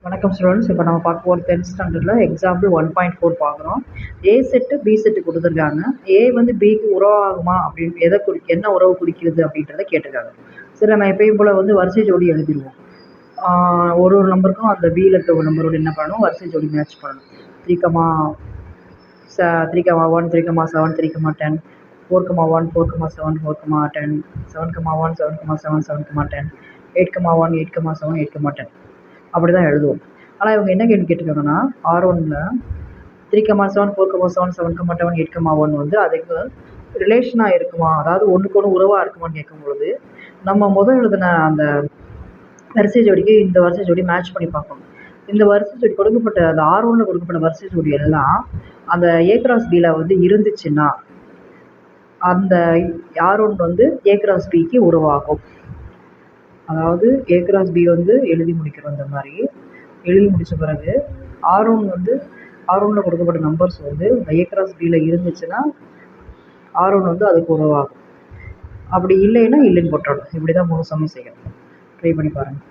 வணக்கம் ஸ்டூடெண்ட்ஸ். இப்போ நம்ம பார்க்க போகிற 10th ஸ்டாண்டர்டில் எக்ஸாம்பிள் 1.4 பார்க்குறோம். ஏ செட்டு பி செட்டு கொடுத்துருக்காங்க. ஏ வந்து பிக்கு உறவாகுமா அப்படின்னு என்ன உறவு குறிக்கிறது அப்படின்றத கேட்டிருக்காங்க. சரி, நம்ம எப்பயும் போல் வந்து வரிசை ஜோடி எழுதிடுவோம். ஒரு நம்பருக்கும் அந்த பியில் இருக்க ஒரு நம்பரோட என்ன பண்ணணும், வரிசை ஜோடி மேட்ச் பண்ணணும். 3,1 3,7 3,10 4,1 4,7 4,10 7,1 7,7 7,10 8,1 8,7 8,10 அப்படி தான் எழுதுவோம். ஆனால் இவங்க என்ன கேள்வி கேட்டிருக்காங்கன்னா, R1ல் 3,7 4,7 7,7 8,1 வந்து அதுக்கு ரிலேஷனாக இருக்குமா, அதாவது ஒன்றுக்கு ஒன்று உறவாக இருக்குமான்னு கேட்கும்பொழுது நம்ம முதல் எழுதின அந்த வரிசை ஜோடிக்கு இந்த வரிசை ஜோடி மேட்ச் பண்ணி பார்க்கணும். இந்த வரிசை ஜோடி கொடுக்கப்பட்ட அந்த R1ல் கொடுக்கப்பட்ட வரிசை ஜோடி எல்லாம் அந்த A கிராஸ் Bயில் வந்து இருந்துச்சுன்னா அந்த R1 வந்து A கிராஸ் Bக்கு உருவாகும். அதாவது A கிராஸ் B வந்து எழுதி முடிக்கிறோம். இந்த மாதிரி எழுதி முடித்த பிறகு R1ல் கொடுக்கப்பட்ட நம்பர்ஸ் வந்து A கிராஸ் Bயில் இருந்துச்சுன்னா R1 வந்து அதுக்கு உருவாகும். அப்படி இல்லைன்னா இல்லைன்னு போட்டுறணும். இப்படி தான் 3 சமயம் செய்யணும். ட்ரை பண்ணி பாருங்கள்.